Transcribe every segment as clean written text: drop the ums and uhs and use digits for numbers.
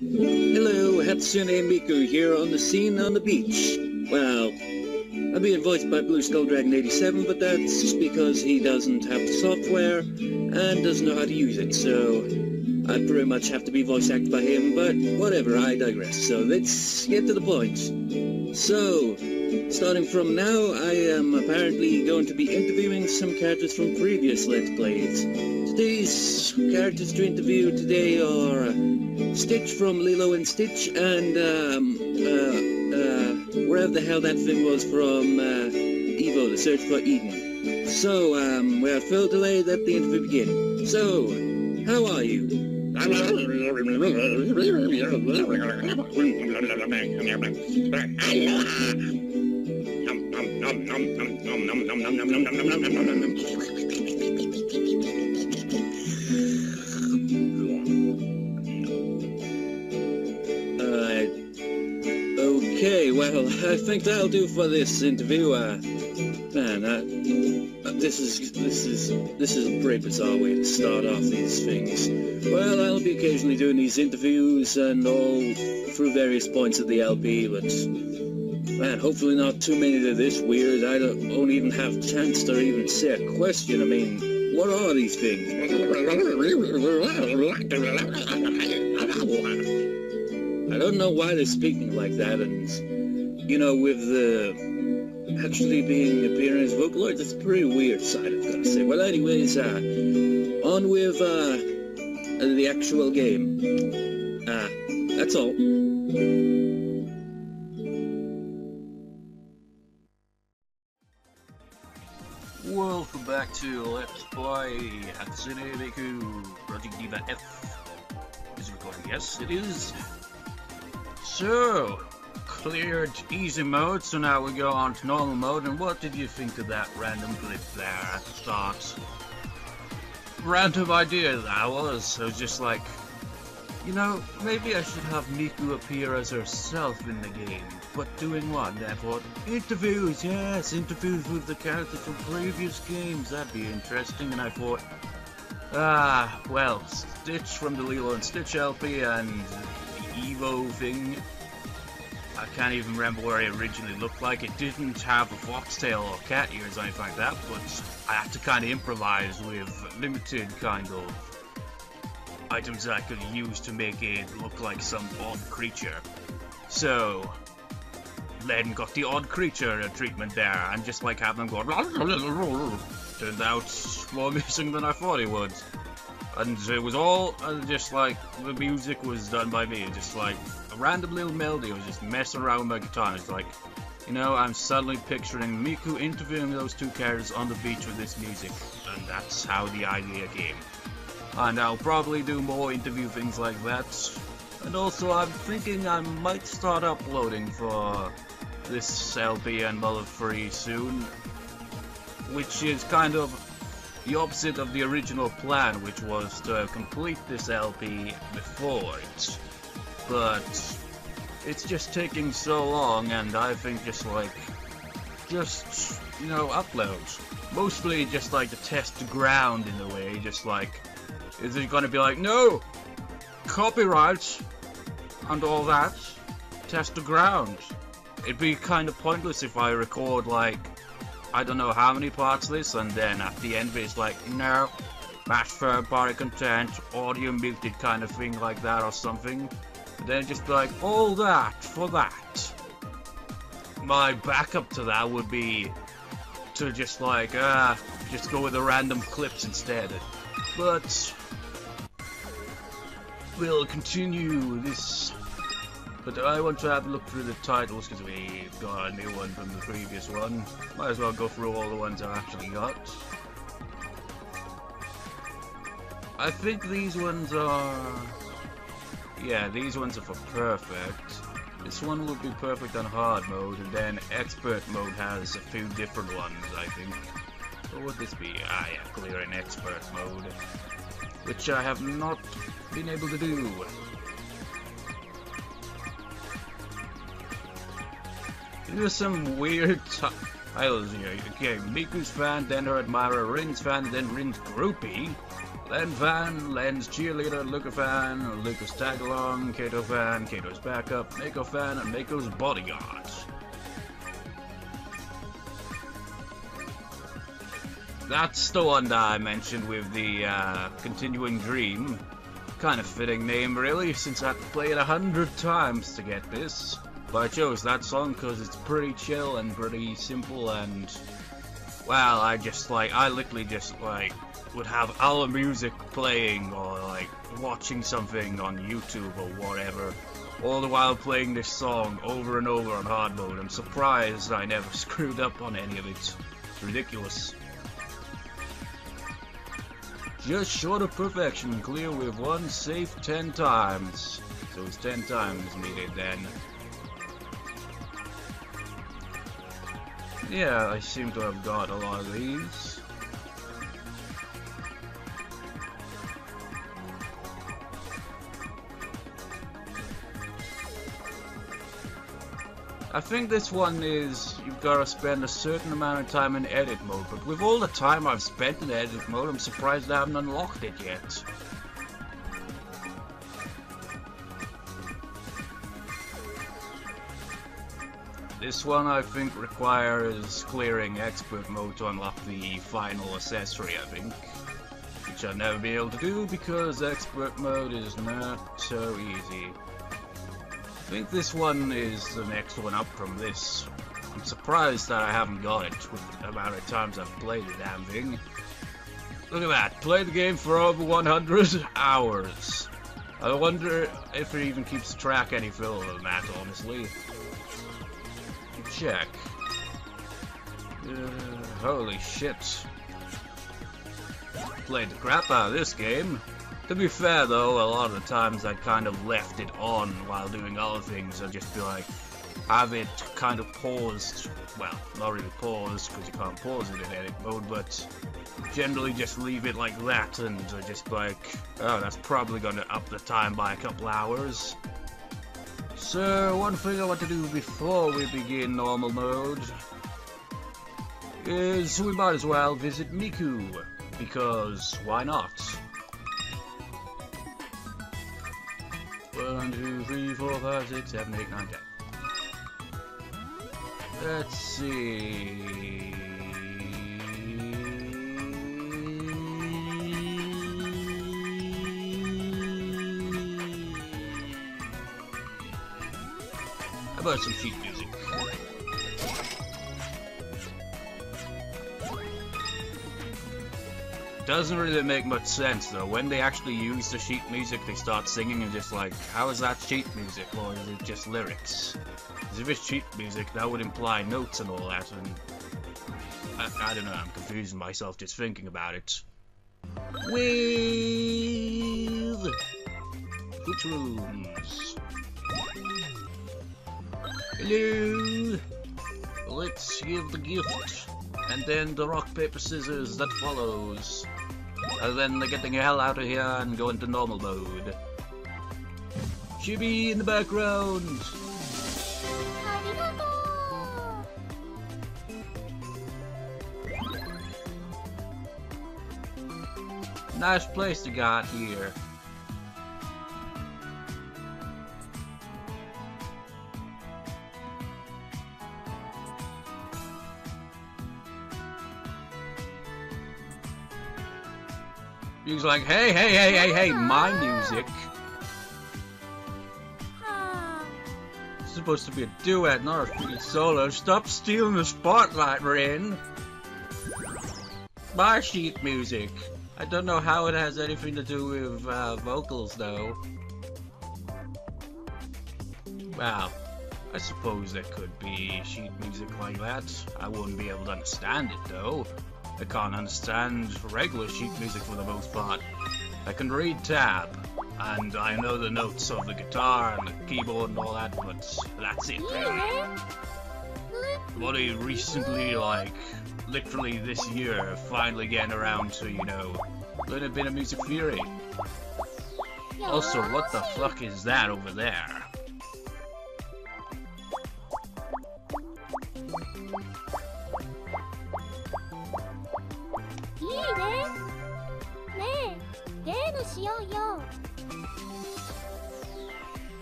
Hello, Hatsune Miku here on the scene on the beach. Well, I'm being voiced by Blue Skull Dragon 87, but that's just because he doesn't have the software and doesn't know how to use it, so I pretty much have to be voice acted by him, but whatever, I digress. So let's get to the point. So, starting from now, I am apparently going to be interviewing some characters from previous Let's Plays. Today's characters to interview today are Stitch from Lilo and Stitch and wherever the hell that thing was from Evo, The Search for Eden. So, without further delay, let the interview begin. So, how are you? Okay, well, I think that'll do for this interview. Man, this is a pretty bizarre way to start off these things. Well, I'll be occasionally doing these interviews and all through various points of the LP, but man, hopefully not too many that are this weird. I don't even have a chance to even say a question. I mean, what are these things? I don't know why they're speaking like that, and, you know, with the actually appearing as vocaloids, it's a pretty weird sight, I've got to say. Well, anyways, on with the actual game. That's all. Welcome back to Let's Play Hatsune Miku Project Diva F. Is it recording? Yes, it is. So, cleared easy mode, so now we go on to normal mode, and what did you think of that random clip there at the start? Random idea that was. I was just like, you know, maybe I should have Miku appear as herself in the game. But doing what? And I thought, interviews, yes, interviews with the characters from previous games, that'd be interesting. And I thought, well, Stitch from the Lilo and Stitch LP and the Evo thing, I can't even remember what it originally looked like. It didn't have a foxtail or cat ears or anything like that, but I had to kind of improvise with limited kind of items that I could use to make it look like some odd creature. So, then got the odd creature treatment there, and just like having them go, turned out more amusing than I thought it would. And it was all just like the music was done by me, just like a random little melody. I was just messing around with my guitar, and it's like, you know, I'm suddenly picturing Miku interviewing those two characters on the beach with this music, and that's how the idea came. And I'll probably do more interview things like that. And also, I'm thinking I might start uploading for this LP and Mullet 3 soon, which is kind of the opposite of the original plan, which was to complete this LP before it. But it's just taking so long, and I think just you know, uploads. Mostly just like to test the ground in a way, just like, is it gonna be like, no, copyright and all that, test the ground. It'd be kind of pointless if I record like, I don't know how many parts of this, and then at the end of it, it's like, no, that's third-party content, audio muted kind of thing like that or something. And then just like, all that for that. My backup to that would be to just like, just go with the random clips instead. But we'll continue this. But I want to have a look through the titles because we've got a new one from the previous one. Might as well go through all the ones I've actually got. I think these ones are... yeah, these ones are for perfect. This one would be perfect on hard mode, and then expert mode has a few different ones, I think. What would this be? Ah, yeah, clear in expert mode, which I have not been able to do. There's some weird titles here. Okay, Miku's fan, then her admirer, Rin's fan, then Rin's groupie. Len fan, Len's cheerleader, Luca fan, Luca's tag-along, Kaito fan, Kaito's backup, Mako fan, and Mako's bodyguard. That's the one that I mentioned with the continuing dream. Kind of fitting name, really, since I had to play it 100 times to get this. But I chose that song because it's pretty chill and pretty simple, and well, I literally just would have our music playing or like watching something on YouTube or whatever, all the while playing this song over and over on hard mode. I'm surprised I never screwed up on any of it. It's ridiculous. Just short of perfection, clear with one safe 10 times. So it's 10 times needed then. Yeah, I seem to have got a lot of these. I think this one is, you've got to spend a certain amount of time in edit mode, but with all the time I've spent in edit mode, I'm surprised I haven't unlocked it yet. This one I think requires clearing expert mode to unlock the final accessory, I think. Which I'll never be able to do because expert mode is not so easy. I think this one is the next one up from this. I'm surprised that I haven't got it with the amount of times I've played the damn thing. Look at that, played the game for over 100 hours. I wonder if it even keeps track any further than that, honestly. Check. Holy shit. Played the crap out of this game. To be fair though, a lot of the times I kind of left it on while doing other things. I'd just be like, have it kind of paused. Well, not really paused because you can't pause it in edit mode, but generally just leave it like that and just like, oh, that's probably gonna up the time by a couple hours. So, one thing I want to do before we begin normal mode is we might as well visit Miku, because why not? 1, 2, 3, 4, 5, 6, 7, 8, 9, 10. Let's see. How about some sheet music? Doesn't really make much sense though. When they actually use the sheet music, they start singing and just like, how is that sheet music, or is it just lyrics? Because if it's sheet music, that would imply notes and all that, and I don't know, I'm confusing myself just thinking about it. With which rooms? Hello! Let's give the gift, and then the rock, paper, scissors that follows. And then they're getting the hell out of here and go into normal mode. Chibi in the background! Nice place to got here. He's like, hey, my music. It's supposed to be a duet, not a free solo. Stop stealing the spotlight, Rin. My sheet music. I don't know how it has anything to do with vocals, though. Well, I suppose there could be sheet music like that. I wouldn't be able to understand it, though. I can't understand regular sheet music for the most part. I can read tab, and I know the notes of the guitar and the keyboard and all that, but that's it, really. What are you recently, like, literally this year, finally getting around to, you know, learn a bit of music theory? Also, what the fuck is that over there?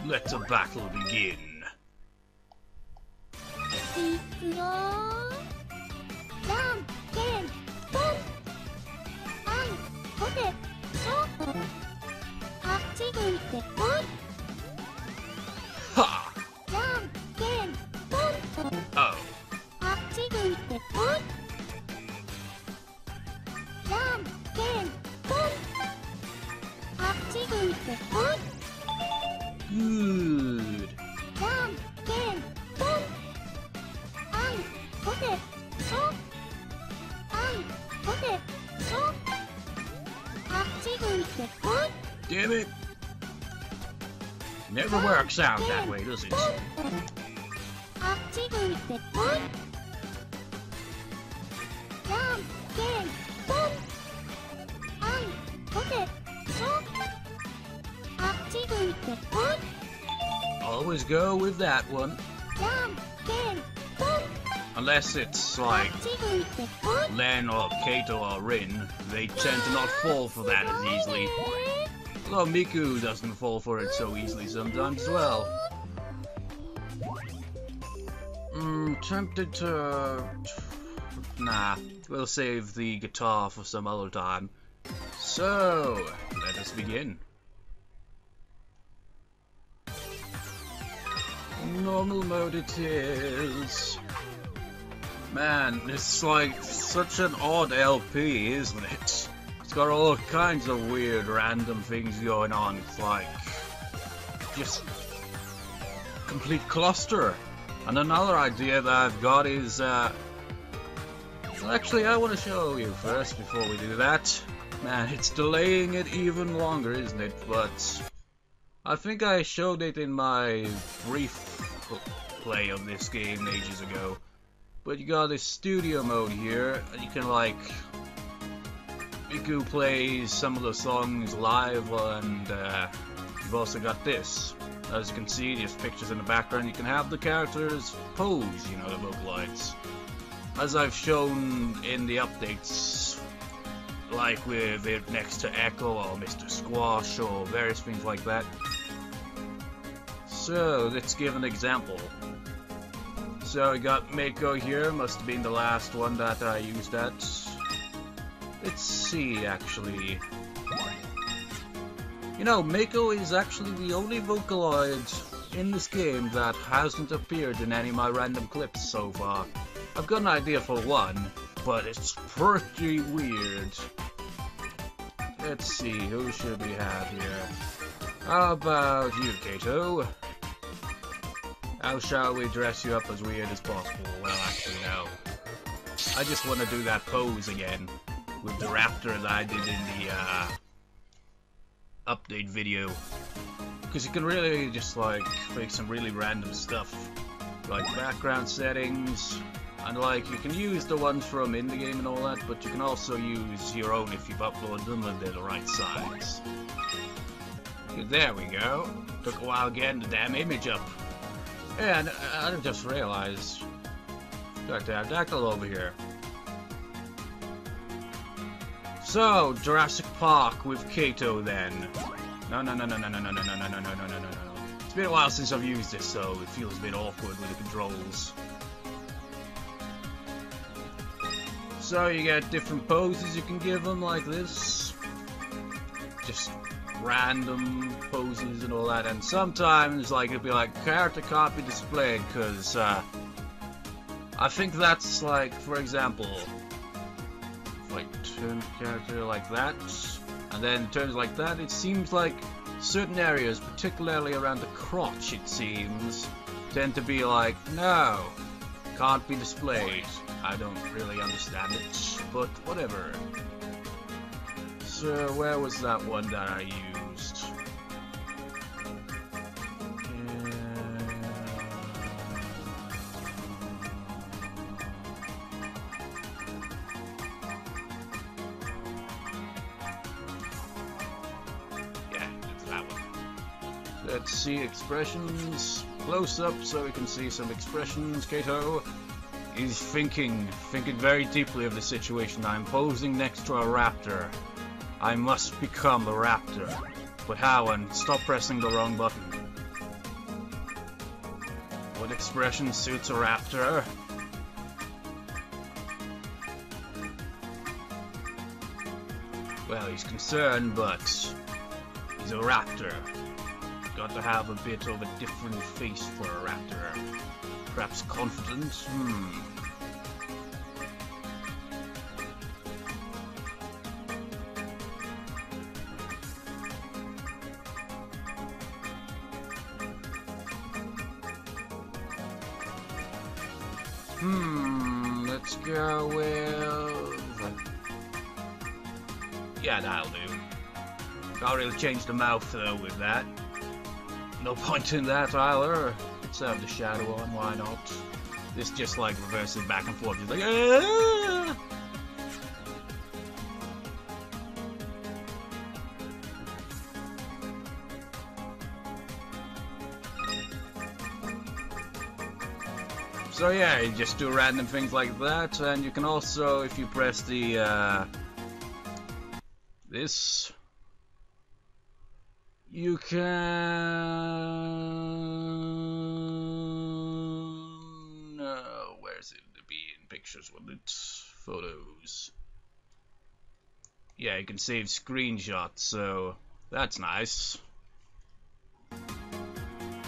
let the battle begin. Ha! Oh. Good. Damn it! Never works out that way, does it? Always go with that one. Unless it's like Len or Kaito or Rin, they tend to not fall for that as easily. Although Miku doesn't fall for it so easily sometimes as well. Tempted to... Nah, we'll save the guitar for some other time. So, let us begin. Normal mode it is. Man, it's like such an odd LP, isn't it? It's got all kinds of weird random things going on. It's like just complete cluster. And another idea that I've got is actually I want to show you first before we do that. Man, it's delaying it even longer, isn't it? But I think I showed it in my brief play of this game ages ago. But you got this studio mode here, and you can like Miku plays some of the songs live, and you've also got this. As you can see, there's pictures in the background. You can have the characters pose, you know, the vocaloids. As I've shown in the updates, like with it next to Echo or Mr. Squash or various things like that. So, let's give an example. So, we got Mako here, must have been the last one that I used at. Let's see, actually. You know, Mako is actually the only vocaloid in this game that hasn't appeared in any of my random clips so far. I've got an idea for one, but it's pretty weird. Let's see, who should we have here? How about you, Kaito? How shall we dress you up as weird as possible? Well, actually, no. I just want to do that pose again with the Raptor that I did in the update video. Because you can really just like make some really random stuff. Like background settings. And like you can use the ones from in the game and all that, but you can also use your own if you've uploaded them and they're the right size. There we go. Took a while getting the damn image up. Yeah, and I just realized. Got to have Dactyl over here. So, Jurassic Park with Kaito then. No. It's been a while since I've used this, so it feels a bit awkward with the controls. So you get different poses you can give them like this. Just random poses and all that, and sometimes like it'll be like character can't be displayed because I think that's like, for example, like turn character like that, and then turns like that. It seems like certain areas, particularly around the crotch, it seems, tend to be like, no, can't be displayed. I don't really understand it, but whatever. So where was that one that I used? Yeah, it's that one. Let's see expressions. Close up so we can see some expressions. Kaito is thinking very deeply of the situation. I'm posing next to a raptor. I must become a raptor. But how? And stop pressing the wrong button. That expression suits a raptor. Well, he's concerned, but he's a raptor. Got to have a bit of a different face for a raptor. Perhaps confident? Let's go with... yeah, that'll do. Can't really change the mouth though with that. No point in that either. Let's have the shadow on, why not? This just like reversing back and forth. Just like, ah! So yeah, you just do random things like that, and you can also, if you press the this, you can where's it to be in pictures? Well, it's photos. Yeah, you can save screenshots, so that's nice.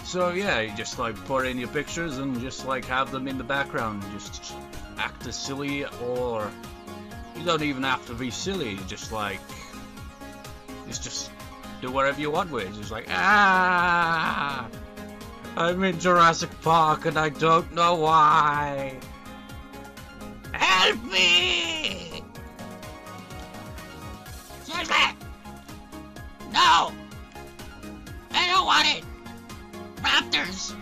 So yeah, you just like put in your pictures and just like have them in the background. Just act as silly, or you don't even have to be silly. Just like, just do whatever you want with it. Just like, ah, I'm in Jurassic Park and I don't know why. Help me! Seriously? No! I don't want it! Raptors!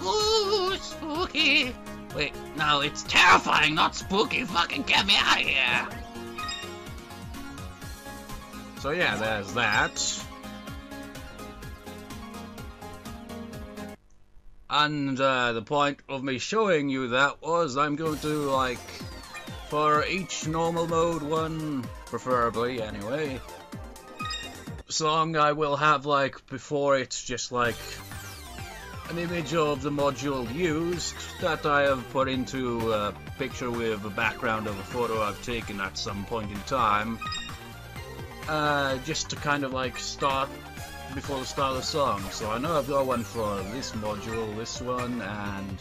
Ooh, spooky! Wait, no, it's terrifying, not spooky. Fucking get me out of here! So yeah, there's that. And the point of me showing you that was I'm going to, like, for each normal mode one, preferably anyway, song I will have, like, before it's just like an image of the module used that I have put into a picture with a background of a photo I've taken at some point in time, just to kind of like start before the start of the song. So I know I've got one for this module, this one, and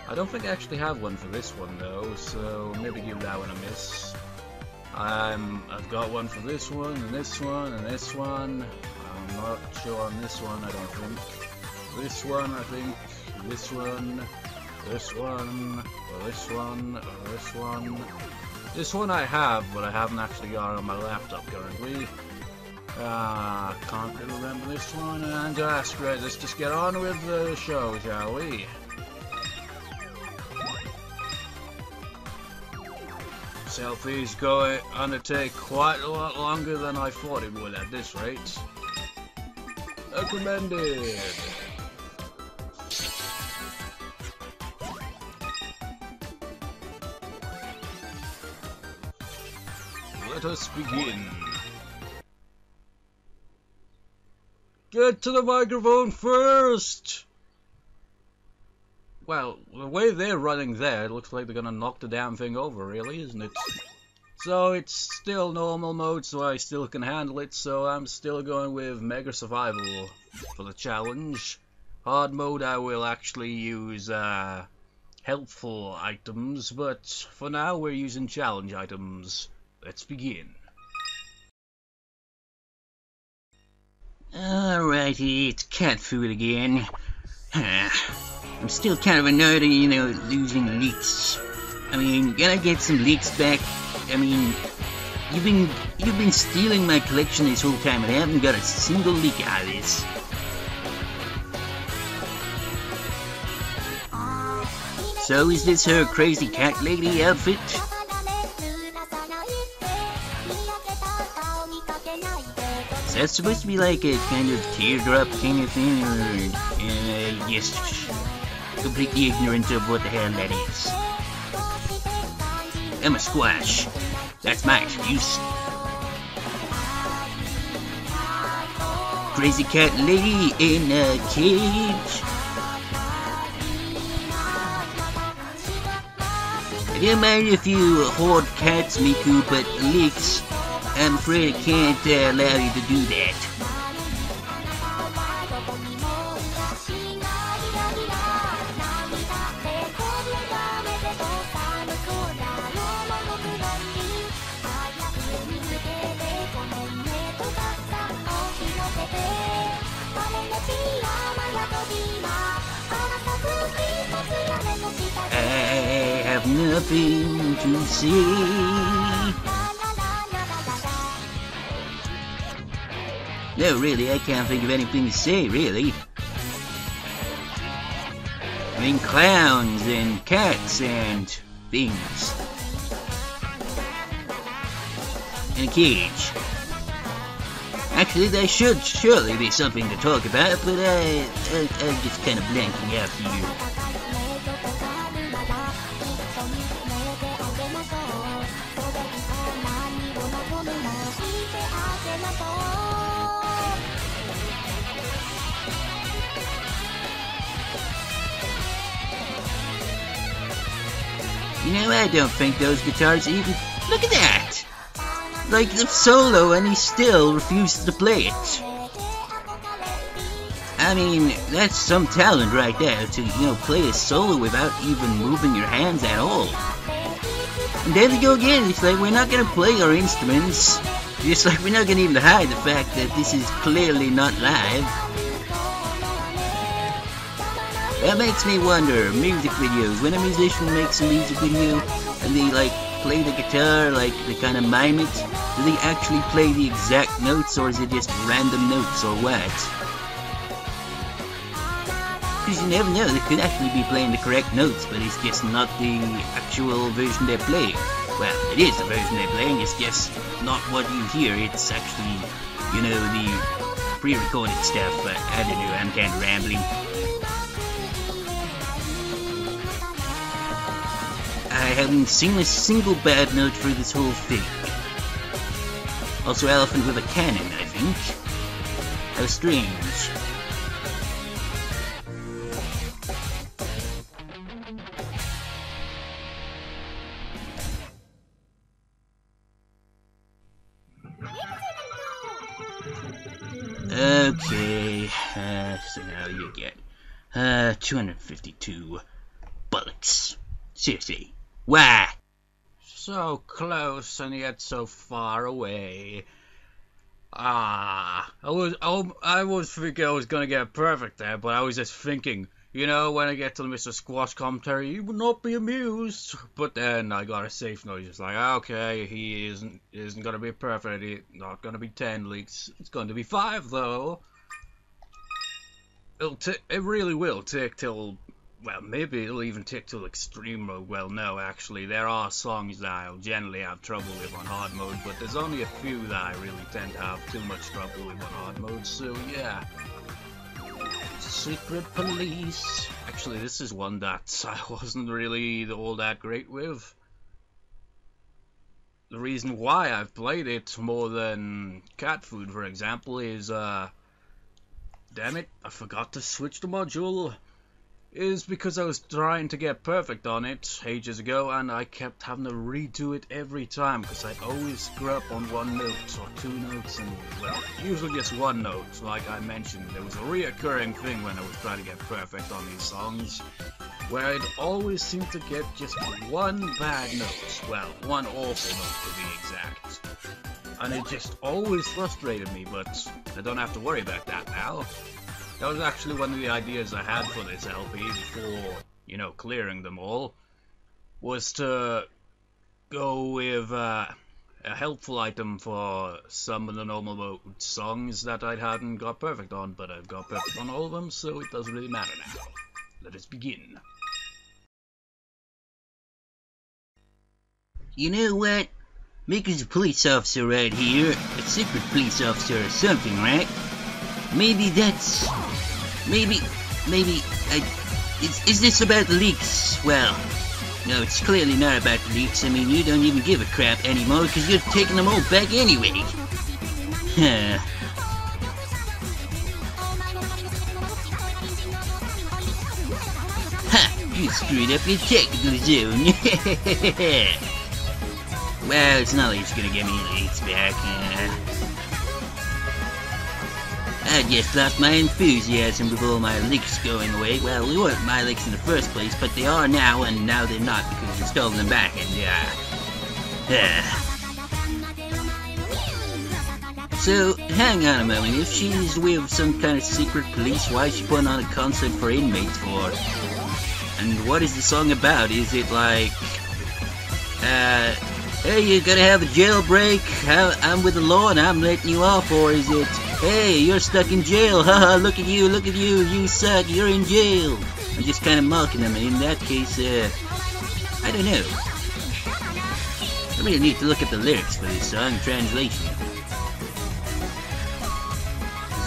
I don't think I actually have one for this one though, so maybe give that one a miss. I've got one for this one, and this one, and this one. I'm not sure on this one, I don't think. This one, I think. This one. This one. Or this one. Or this one. This one I have, but I haven't actually got it on my laptop currently. Can't really remember this one. And that's great. Let's just get on with the show, shall we? Selfies gonna take quite a lot longer than I thought it would at this rate. Recommended. Let us begin. Get to the microphone first! Well, the way they're running there, it looks like they're gonna knock the damn thing over, really, isn't it? So it's still normal mode, so I still can handle it, so I'm still going with Mega Survival for the challenge. Hard mode I will actually use helpful items, but for now we're using challenge items. Let's begin. Alrighty, it's cat food again. I'm still kind of annoyed at, you know, losing leaks. I mean, gotta get some leaks back. I mean, you've been stealing my collection this whole time and I haven't got a single leak out of this. So is this her crazy cat lady outfit? Is that supposed to be like a kind of teardrop kind of thing, or just completely ignorant of what the hell that is? I'm a squash. That's my excuse. Crazy cat lady in a cage. I don't mind if you hoard cats, Miku, but leaks, I'm afraid I can't allow you to do that. I have nothing to say. No, really, I can't think of anything to say, really. I mean, clowns and cats and things. And a cage. Actually, there should surely be something to talk about, but I'm just kind of blanking out here. You know, I don't think those guitars even... Look at that! Like the solo, and he still refuses to play it. I mean, that's some talent right there to, you know, play a solo without even moving your hands at all. And there we go again. It's like we're not gonna play our instruments. It's like we're not gonna even hide the fact that this is clearly not live. That makes me wonder, music videos, when a musician makes a music video and they like play the guitar, like they kind of mime it, do they actually play the exact notes or is it just random notes or what? Because you never know, they could actually be playing the correct notes, but it's just not the actual version they're playing. Well, it is the version they're playing, it's just not what you hear, it's actually, you know, the pre-recorded stuff, but I don't know, I'm kind of rambling. I haven't seen a single bad note for this whole thing. Also elephant with a cannon, I think. How strange. Okay, so now you get 252 bullets. Seriously. Why? So close and yet so far away. I was thinking I was gonna get perfect there, but I was just thinking, you know, when I get to the Mr. Squash commentary, he would not be amused. But then I got a safe note, just like, okay, he isn't gonna be perfect. He's not gonna be 10 leaks. It's going to be 5 though. It really will take till. Well, maybe it'll even take till extreme mode. Well, no, actually, there are songs that I'll generally have trouble with on hard mode, but there's only a few that I really tend to have too much trouble with on hard mode, so yeah. Secret Police. Actually, this is one that I wasn't really all that great with. The reason why I've played it more than cat food, for example, is, damn it, I forgot to switch the module. Is because I was trying to get perfect on it ages ago and I kept having to redo it every time because I always screw up on one note or 2 notes and, well, usually just 1 note. Like I mentioned, there was a reoccurring thing when I was trying to get perfect on these songs where I'd always seem to get just 1 bad note. Well, 1 awful note to be exact. And it just always frustrated me, but I don't have to worry about that now. That was actually one of the ideas I had for this LP before, you know, clearing them all, was to go with a helpful item for some of the normal mode songs that I hadn't got perfect on, but I've got perfect on all of them, so it doesn't really matter now. Let us begin. You know what? Miku's a police officer right here, a secret police officer or something, right? Maybe that's... Maybe... Is this about the leaks? Well, no, it's clearly not about the leaks. I mean, you don't even give a crap anymore because you're taking them all back anyway. Ha! You screwed up your technical zone. Well, it's not like it's gonna get me leaks back. I just lost my enthusiasm with all my licks going away. Well, they weren't my licks in the first place, but they are now, and now they're not because you stole them back, and So, hang on a moment, if she's with some kind of secret police, why is she putting on a concert for inmates for? And what is the song about? Is it like, hey, you're gonna have a jailbreak, I'm with the law and I'm letting you off, or is it, hey, you're stuck in jail, haha, look at you, you suck, you're in jail. I'm just kind of mocking them, and in that case, I don't know. I really need to look at the lyrics for this song, translation.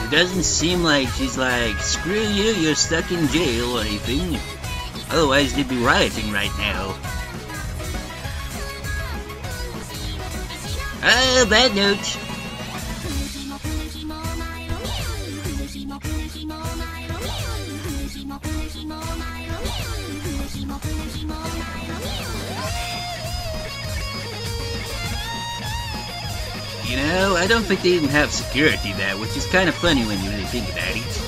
It doesn't seem like she's like, screw you, you're stuck in jail or anything. Otherwise they'd be rioting right now. Oh, bad note. You know, I don't think they even have security there, which is kind of funny when you really think about it.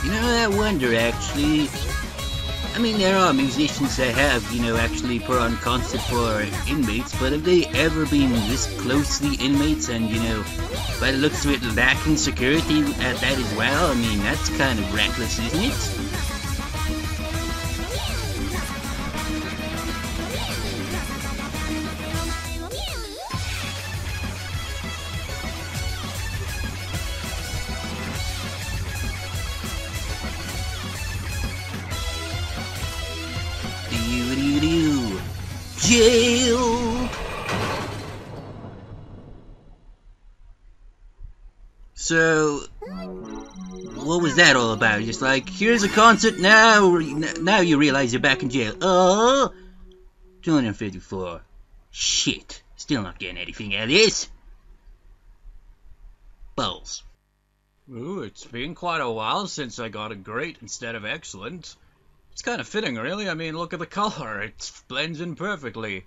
You know, I wonder actually, I mean there are musicians that have, you know, actually put on concerts for inmates, but have they ever been this close to the inmates and, you know, by the looks of it, lacking security at that as well? I mean, that's kind of reckless, isn't it? Jail. So, what was that all about? Just like, here's a concert now. Now you realize you're back in jail. Oh, 254. Shit, still not getting anything out of this. Balls. Ooh, it's been quite a while since I got a great instead of excellent. It's kind of fitting, really. I mean, look at the color. It blends in perfectly.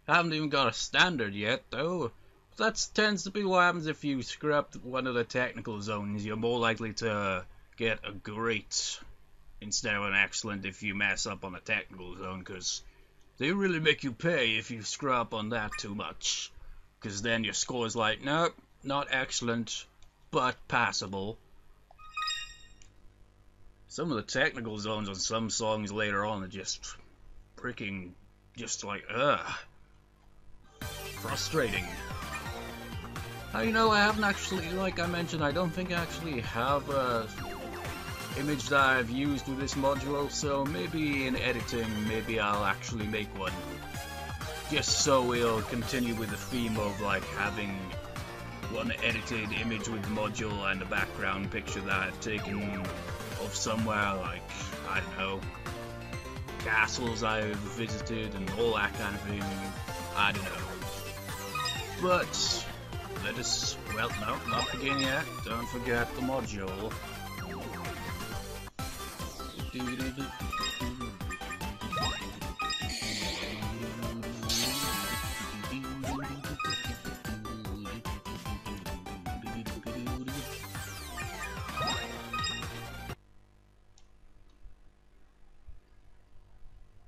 I haven't even got a standard yet, though. That tends to be what happens if you screw up one of the technical zones. You're more likely to get a great instead of an excellent if you mess up on a technical zone, because they really make you pay if you screw up on that too much. Because then your score is like, nope, not excellent, but passable. Some of the technical zones on some songs later on are just freaking, just like, frustrating. You know, I haven't actually, like I mentioned, I don't think I actually have a image that I've used with this module, so maybe in editing, maybe I'll actually make one. Just so we'll continue with the theme of, like, having one edited image with the module and a background picture that I've taken of somewhere, like, I don't know, castles I've visited and all that kind of thing. I don't know. But let us, well, no, not begin yet. Don't forget the module.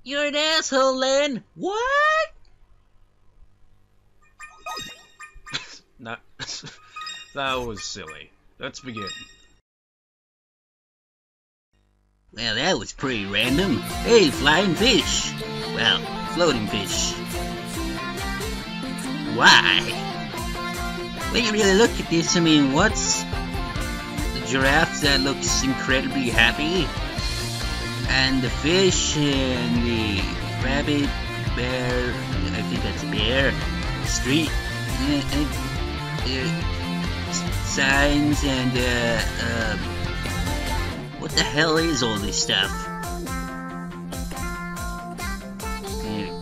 You're an asshole, Len. What? Nah, that was silly. Let's begin. Well, that was pretty random. Hey, flying fish. Well, floating fish. Why? When you really look at this, I mean, what's the giraffe that looks incredibly happy? And the fish and the rabbit bear, I think that's a bear, street, signs, and, what the hell is all this stuff?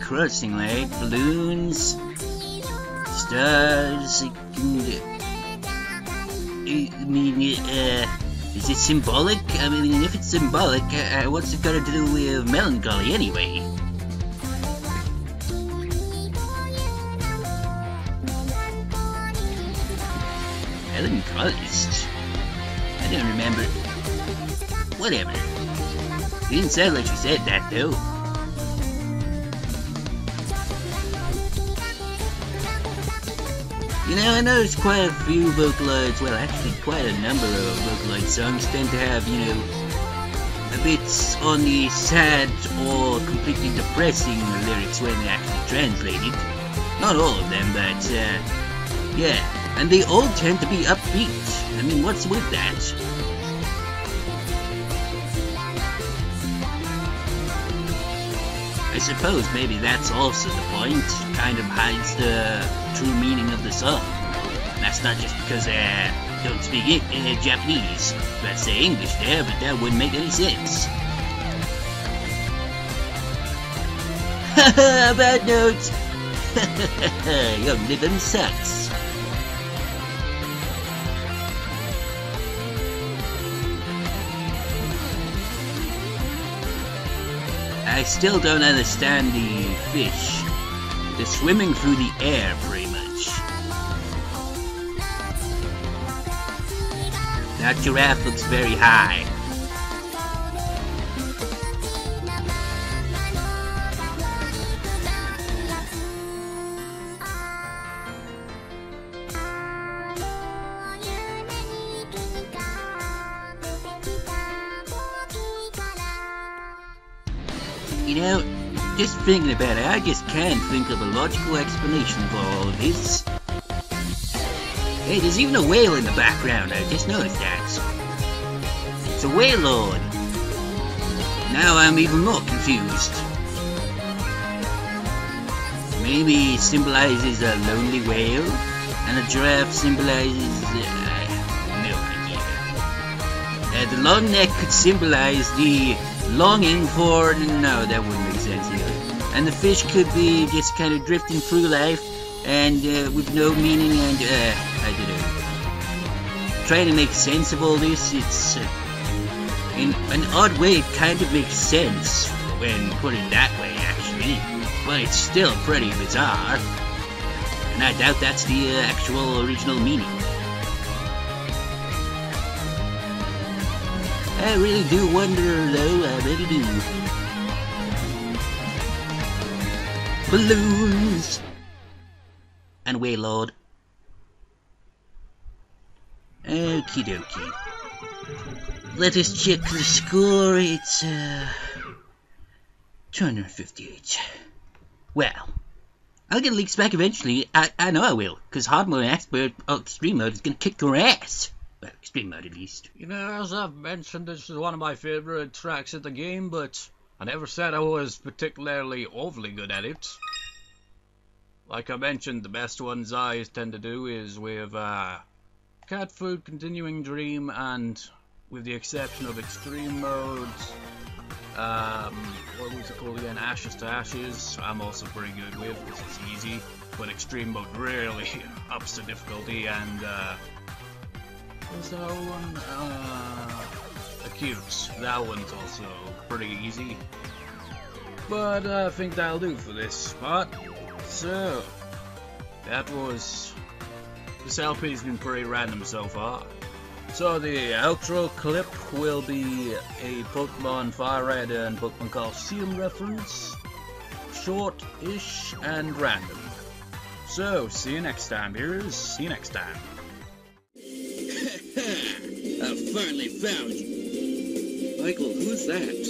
Crossing light, balloons, stars, I mean, is it symbolic? I mean, if it's symbolic, what's it got to do with melancholy anyway? Melancholist? I don't remember. Whatever. It didn't sound like she said that, though. You know, I noticed quite a few vocaloids, well, actually quite a number of vocaloid songs tend to have, you know, a bit on the sad or completely depressing lyrics when they actually translate it. Not all of them, but, yeah. And they all tend to be upbeat. I mean, what's with that? I suppose maybe that's also the point. Kind of hides the true meaning of the song. And that's not just because I don't speak Japanese. I'd say English there, but that wouldn't make any sense. Haha, bad note. Your living sucks. I still don't understand the fish. They're swimming through the air, pretty much. That giraffe looks very high. You know, just thinking about it, I just can't think of a logical explanation for all of this. Hey, there's even a whale in the background, I just noticed that. It's a whale lord. Now I'm even more confused. Maybe it symbolizes a lonely whale, and a giraffe symbolizes... no idea. The long neck could symbolize the longing for... no, that wouldn't make sense either. And the fish could be just kind of drifting through life, and with no meaning, and I don't know. Trying to make sense of all this, it's... in an odd way, it kind of makes sense when put it that way, actually. But it's still pretty bizarre. And I doubt that's the actual original meaning. I really do wonder, though, I really do. Balloons! And Waylord. Okie dokie. Let us check the score. It's, 258. Well, I'll get leaks back eventually. I know I will, because hard mode and extreme mode is gonna kick your ass. Well, extreme mode at least. You know, as I've mentioned, this is one of my favorite tracks of the game, but I never said I was particularly overly good at it. Like I mentioned, the best ones I tend to do is with Cat Food, Continuing Dream, and with the exception of extreme modes, what was it called again? Ashes to Ashes, I'm also pretty good with, because it's easy, but extreme mode really ups the difficulty, and what's that one? Acute. That one's also pretty easy. But I think that'll do for this spot. So, that was... this LP's been pretty random so far. So the outro clip will be a Pokemon Fire Red and Pokemon Colosseum reference. Short-ish and random. So, see you next time, viewers. See you next time. I finally found you. Michael, who's that?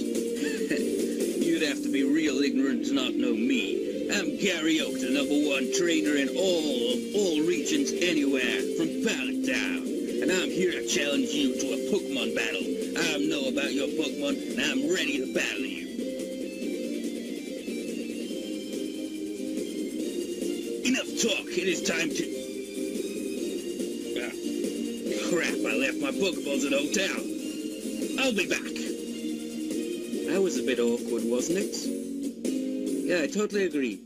You'd have to be real ignorant to not know me. I'm Gary Oak, the #1 trainer in all regions anywhere, from Pallet Town. And I'm here to challenge you to a Pokemon battle. I know about your Pokemon, and I'm ready to battle you. Enough talk. It is time to... Crap, I left my Pokeballs at the hotel. I'll be back. That was a bit awkward, wasn't it? Yeah, I totally agree.